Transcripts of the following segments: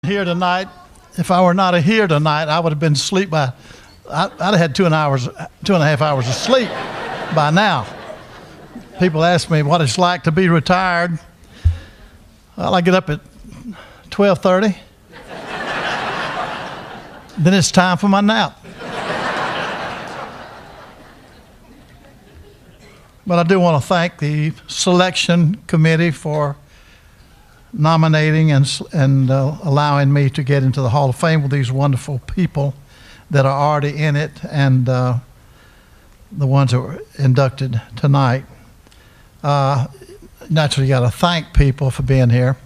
Here tonight, if I were not here tonight, I would have been asleep by, I'd have had 2.5 hours of sleep by now. People ask me what it's like to be retired. Well, I get up at 12:30. Then it's time for my nap. But I do want to thank the selection committee for nominating and allowing me to get into the Hall of Fame with these wonderful people that are already in it and the ones that were inducted tonight. Naturally, you got to thank people for being here.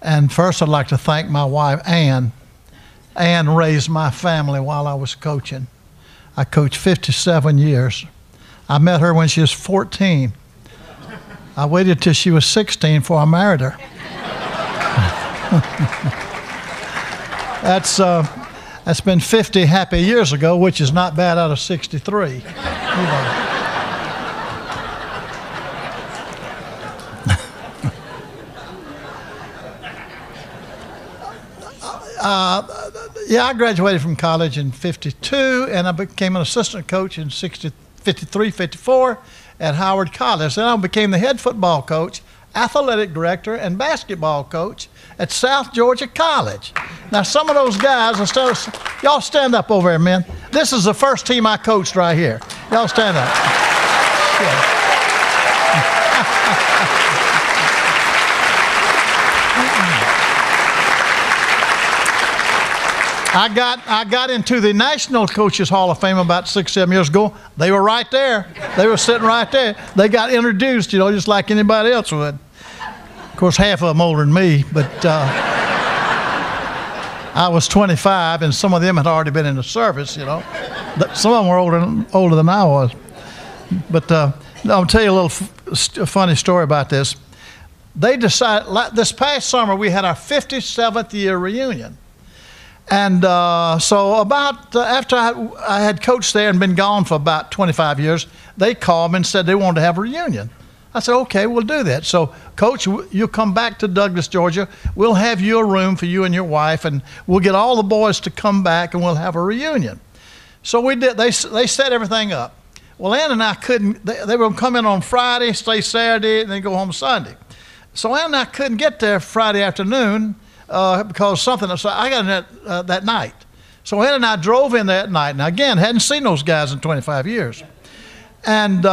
And first, I'd like to thank my wife, Ann. Ann raised my family while I was coaching. I coached 57 years. I met her when she was 14. I waited till she was 16 before I married her. That's been 50 happy years ago, which is not bad out of 63. You know. Yeah, I graduated from college in 52, and I became an assistant coach in 53, 54 at Howard College. Then I became the head football coach, athletic director, and basketball coach at South Georgia College. Now, some of those guys, y'all stand up over there, men. This is the first team I coached right here. Y'all stand up. Yeah. I got into the National Coaches Hall of Fame about 6-7 years ago. They were right there. They were sitting right there. They got introduced, you know, just like anybody else would. Of course, half of them older than me, but I was 25, and some of them had already been in the service, you know. Some of them were older than I was. But I'll tell you a little funny story about this. They decided, this past summer, we had our 57th year reunion. And so about after I had coached there and been gone for about 25 years, they called me and said they wanted to have a reunion. I said, okay, we'll do that. So, Coach, you'll come back to Douglas, Georgia. We'll have you a room for you and your wife, and we'll get all the boys to come back, and we'll have a reunion. So we did. They set everything up. Well, Ann and I couldn't. They were come in on Friday, stay Saturday, and then go home Sunday. So Ann and I couldn't get there Friday afternoon. Because something, so I got in that night. So Ann and I drove in that night. Now, again, hadn't seen those guys in 25 years. And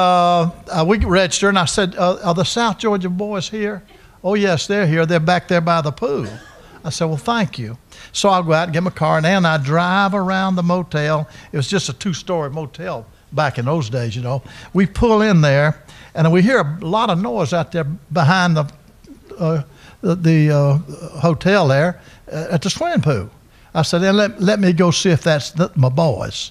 we registered, and I said, are the South Georgia boys here? Oh, yes, they're here. They're back there by the pool. I said, well, thank you. So I'll go out and get my car, and Ann and I drive around the motel. It was just a 2-story motel back in those days, you know. We pull in there, and we hear a lot of noise out there behind the hotel there at the swimming pool. I said, then let me go see if that's my boys.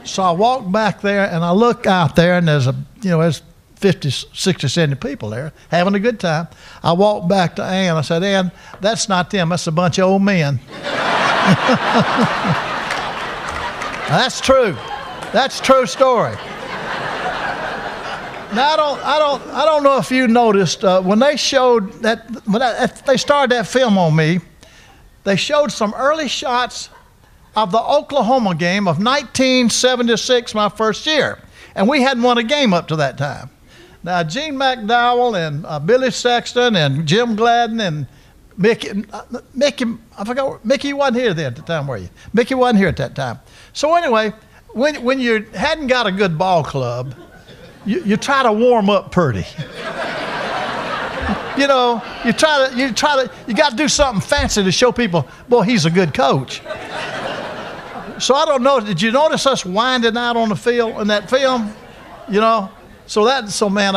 So I walk back there and I look out there, and there's 50, 60, 70 people there having a good time. I walk back to Ann. I said, Ann, that's not them. That's a bunch of old men. That's true. That's a true story. Now I don't know if you noticed when they showed they started that film on me. They showed some early shots of the Oklahoma game of 1976, my first year, and we hadn't won a game up to that time. Now Gene McDowell and Billy Sexton and Jim Gladden and Mickey, I forgot. Mickey wasn't here then at the time, were you? Mickey wasn't here at that time. So anyway, when you hadn't got a good ball club, you try to warm up pretty. You know, you got to do something fancy to show people, boy, he's a good coach. So I don't know, did you notice us winding out on the field in that film? You know, man,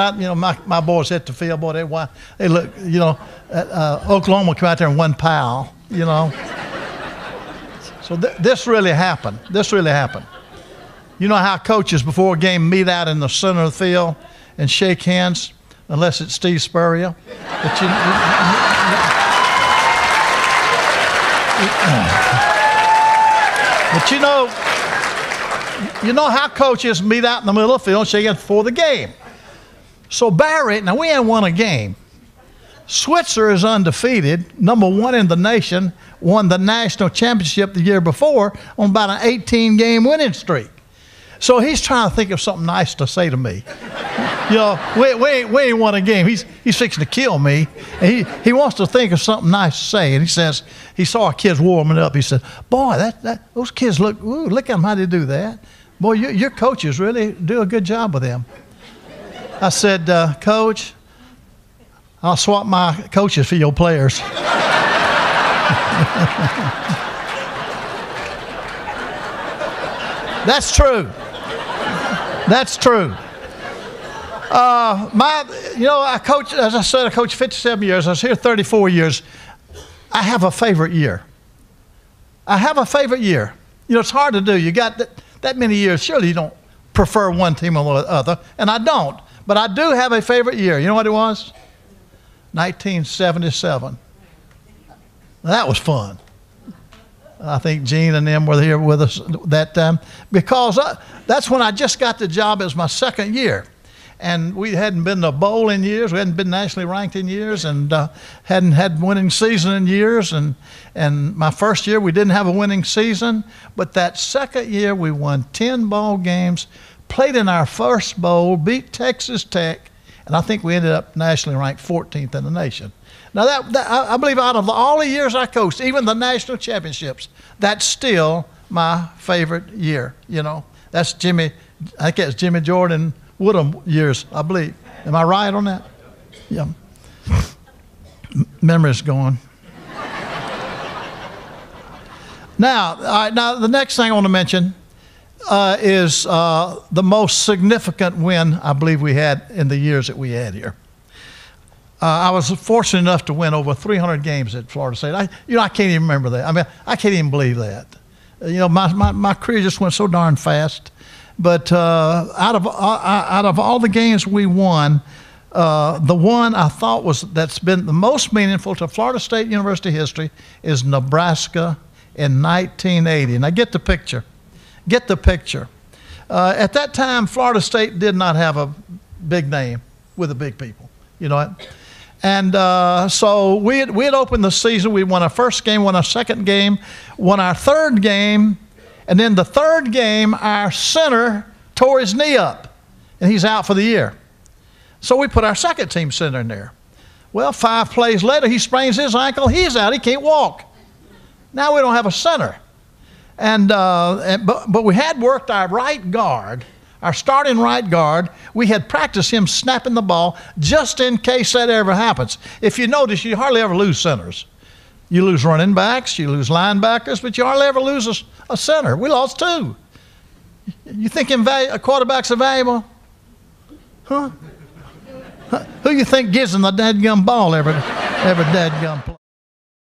my boys hit the field, boy, they look, you know, Oklahoma came out there and won Powell, you know. So this really happened. This really happened. You know how coaches before a game meet out in the center of the field and shake hands, unless it's Steve Spurrier. But you know how coaches meet out in the middle of the field and shake hands before the game. So Barry, now we hadn't won a game. Switzer is undefeated, #1 in the nation, won the national championship the year before on about an 18-game winning streak. So he's trying to think of something nice to say to me. You know, we ain't won a game. He's fixing to kill me. And he wants to think of something nice to say. And he says, he saw our kids warming up. He said, boy, those kids look at them, how they do that. Boy, your coaches really do a good job with them. I said, Coach, I'll swap my coaches for your players. That's true. That's true. I coach, as I said, I coached 57 years. I was here 34 years. I have a favorite year. I have a favorite year. You know, it's hard to do. You got that many years. Surely you don't prefer one team over the other, and I don't. But I do have a favorite year. You know what it was? 1977. That was fun. I think Gene and them were here with us that time because that's when I just got the job as my second year. And we hadn't been to a bowl in years. We hadn't been nationally ranked in years and hadn't had winning season in years. And my first year, we didn't have a winning season. But that second year, we won 10 ball games, played in our first bowl, beat Texas Tech, and I think we ended up nationally ranked 14th in the nation. Now, I believe out of all the years I coached, even the national championships, that's still my favorite year, you know. That's I think that's Jimmy Jordan Woodham years, I believe. Am I right on that? Yeah. Memory's going. Now, the next thing I want to mention is the most significant win I believe we had in the years that we had here. I was fortunate enough to win over 300 games at Florida State. I can't even remember that. I mean, I can't even believe that. You know, my career just went so darn fast. But out of all the games we won, the one I thought that's been the most meaningful to Florida State University history is Nebraska in 1980. Now get the picture. Get the picture. At that time, Florida State did not have a big name with the big people. You know what? And so we had opened the season. We won our first game, won our second game, won our third game. And then the third game, our center tore his knee up, and he's out for the year. So we put our second team center in there. Well, 5 plays later, he sprains his ankle. He's out. He can't walk. Now we don't have a center. But we had worked our right guard, our starting right guard. We had practiced him snapping the ball just in case that ever happens. If you notice, you hardly ever lose centers. You lose running backs, you lose linebackers, but you hardly ever lose a center. We lost 2. You think a quarterback's valuable? Huh? Who you think gives him the dadgum ball every dadgum play?